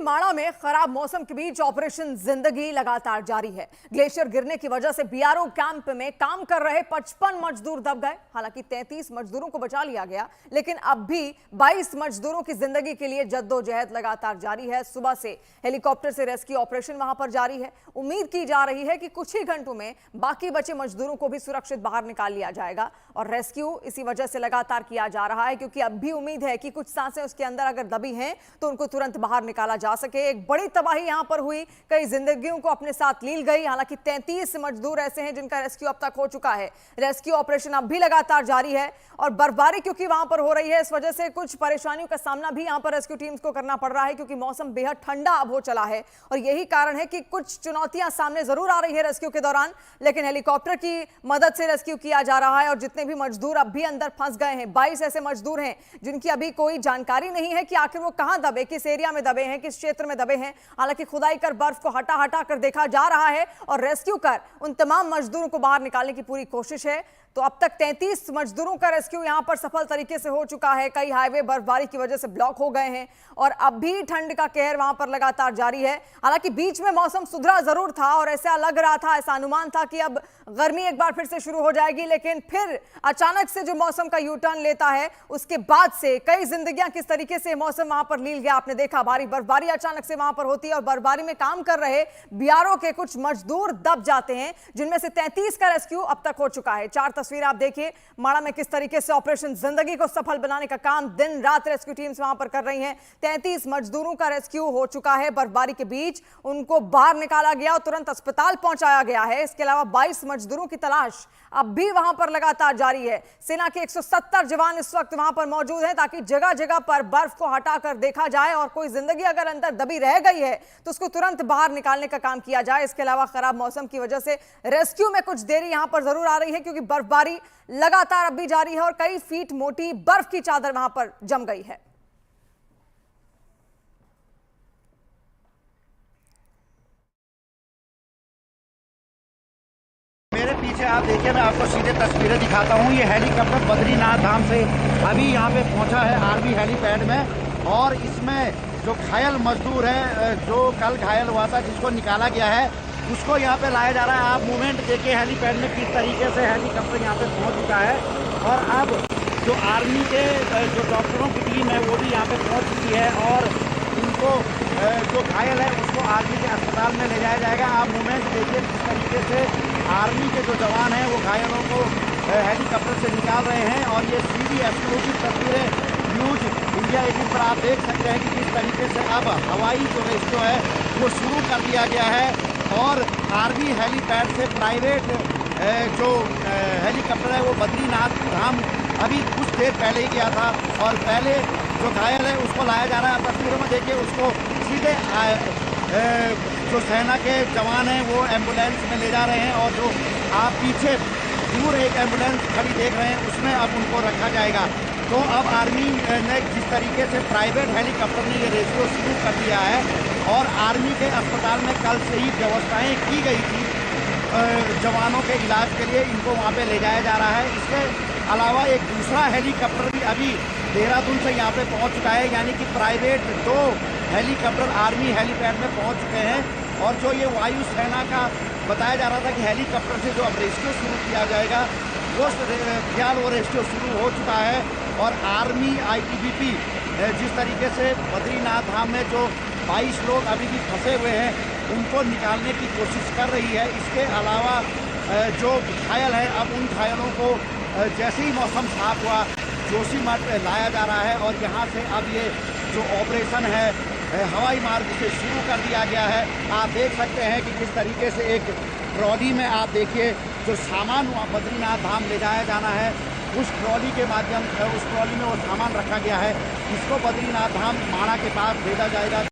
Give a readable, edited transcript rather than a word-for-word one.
माणा में खराब मौसम के बीच ऑपरेशन जिंदगी लगातार जारी है। ग्लेशियर गिरने की वजह से बीआरओ कैंप में काम कर रहे 55 मजदूर दब गए। हालांकि 33 मजदूरों को बचा लिया गया, लेकिन अब भी 22 मजदूरों की जिंदगी के लिए जद्दोजहद लगातार जारी है। सुबह से हेलीकॉप्टर से रेस्क्यू ऑपरेशन वहां पर जारी है। उम्मीद की जा रही है कि कुछ ही घंटों में बाकी बचे मजदूरों को भी सुरक्षित बाहर निकाल लिया जाएगा और रेस्क्यू इसी वजह से लगातार किया जा रहा है, क्योंकि अब भी उम्मीद है कि कुछ सांसें उसके अंदर अगर दबी हैं तो उनको तुरंत बाहर निकाला जा सके। एक बड़ी तबाही यहां पर हुई, कई जिंदगियों को अपने साथ ली गई। हालांकि 33 मजदूर ऐसे हैं जिनका रेस्क्यू अब तक हो चुका है। रेस्क्यू ऑपरेशन अब भी लगातार जारी है और बर्फबारी क्योंकि वहां पर हो रही है, इस वजह से कुछ परेशानियों का सामना भी यहां पर रेस्क्यू टीम्स को करना पड़ रहा है, क्योंकि मौसम बेहद ठंडा अब हो चला है और यही कारण है कि कुछ चुनौतियां सामने जरूर आ रही है रेस्क्यू के दौरान, लेकिन हेलीकॉप्टर की मदद से रेस्क्यू किया जा रहा है। और जितने भी मजदूर अब भी अंदर फंस गए हैं, 22 ऐसे मजदूर हैं जिनकी अभी कोई जानकारी नहीं है कि आखिर वो कहां दबे, किस एरिया में दबे हैं, किस क्षेत्र में दबे हैं। हालांकि खुदाई कर बर्फ को हटा हटा कर देखा जा रहा है और रेस्क्यू कर उन तमाम मजदूरों को बाहर निकालने की पूरी कोशिश है। तो अब तक 33 मजदूरों का रेस्क्यू यहां पर सफल तरीके से हो चुका है। कई हाईवे बर्फबारी की वजह से ब्लॉक हो गए हैं और अब भी ठंड का कहर वहां पर लगातार जारी है। हालांकि बीच में मौसम सुधरा जरूर था और ऐसा लग रहा था, ऐसा अनुमान था कि अब गर्मी एक बार फिर से शुरू हो जाएगी, लेकिन फिर अचानक से जो मौसम का यू टर्न लेता है उसके बाद से कई जिंदगियां किस तरीके से मौसम वहां पर लील गया आपने देखा। भारी बर्फबारी अचानक से वहां पर होती है और बर्फबारी में काम कर रहे बीआरओ के कुछ मजदूर दब जाते हैं, जिनमें से 33 का रेस्क्यू अब तक हो चुका है। 4 तस्वीर आप देखिए माणा में किस तरीके से ऑपरेशन जिंदगी को सफल बनाने का काम दिन रात रेस्क्यू टीम्स वहां पर कर रही हैं। 33 मजदूरों का रेस्क्यू हो चुका है। बर्फबारी के बीच उनको बाहर निकाला गया और तुरंत अस्पताल पहुंचाया गया है। इसके अलावा 22 मजदूरों की तलाश अब भी वहां पर लगातार जारी है। सेना के 170 जवान इस वक्त वहां पर मौजूद हैं ताकि जगह जगह पर बर्फ को हटाकर देखा जाए और कोई जिंदगी अगर अंदर दबी रह गई है तो उसको तुरंत बाहर निकालने का काम किया जाए। इसके अलावा खराब मौसम की वजह से रेस्क्यू में कुछ देरी यहां पर जरूर आ रही है, क्योंकि बर्फबारी लगातार अब भी जारी है और कई फीट मोटी बर्फ की चादर वहां पर जम गई है। मेरे पीछे आप देखिए, मैं आपको सीधे तस्वीरें दिखाता हूँ। ये हेलीकॉप्टर बद्रीनाथ धाम से अभी यहाँ पे पहुँचा है आर्मी हेलीपैड में और इसमें जो घायल मजदूर है, जो कल घायल हुआ था, जिसको निकाला गया है, उसको यहाँ पे लाया जा रहा है। आप मूवमेंट देखिए हेलीपैड में किस तरीके से हेलीकॉप्टर यहाँ पे पहुँच चुका है और अब जो आर्मी के जो डॉक्टरों की टीम है वो भी यहाँ पे पहुँच चुकी है और इनको जो घायल है उसको आर्मी के अस्पताल में ले जाया जाएगा। आप मूवमेंट देखिए किस तरीके से आर्मी के जो जवान हैं वो घायलों को हेलीकॉप्टर से निकाल रहे हैं और ये सीधी एक्सक्लूसिव तस्वीरें न्यूज़ इंडिया 18 पर आप देख सकते हैं कि किस तरीके से अब हवाई जो रेस्क्यू है वो शुरू कर दिया गया है और आर्मी हेलीपैड से प्राइवेट जो हेलीकॉप्टर है वो बद्रीनाथ धाम अभी कुछ देर पहले ही गया था और पहले जो घायल है उसको लाया जा रहा है। तस्वीरों में देखिए उसको सीधे जो सेना के जवान हैं वो एम्बुलेंस में ले जा रहे हैं और जो आप पीछे दूर एक एम्बुलेंस खड़ी देख रहे हैं उसमें अब उनको रखा जाएगा। तो अब आर्मी ने जिस तरीके से प्राइवेट हेलीकॉप्टर ने ये रेस्क्यू शुरू कर दिया है और आर्मी के अस्पताल में कल से ही व्यवस्थाएं की गई थी जवानों के इलाज के लिए, इनको वहाँ पे ले जाया जा रहा है। इसके अलावा एक दूसरा हेलीकॉप्टर भी अभी देहरादून से यहाँ पे पहुँच चुका है, यानी कि प्राइवेट 2 हेलीकॉप्टर आर्मी हेलीपैड में पहुँच चुके हैं और जो ये वायुसेना का बताया जा रहा था कि हेलीकॉप्टर से जो अब रेस्क्यू शुरू किया जाएगा वो फिलहाल वो रेस्क्यू शुरू हो चुका है और आर्मी आईटीबीपी जिस तरीके से बद्रीनाथ धाम में जो 22 लोग अभी भी फंसे हुए हैं उनको निकालने की कोशिश कर रही है। इसके अलावा जो घायल हैं अब उन घायलों को जैसे ही मौसम साफ हुआ जोशीमठ लाया जा रहा है और यहाँ से अब ये जो ऑपरेशन है हवाई मार्ग से शुरू कर दिया गया है। आप देख सकते हैं कि किस तरीके से एक ट्रॉली में आप देखिए जो सामान बद्रीनाथ धाम ले जाया जाना है उस ट्रॉली के माध्यम उस ट्रॉली में वो सामान रखा गया है, इसको बद्रीनाथ धाम माणा के पास भेजा जाएगा।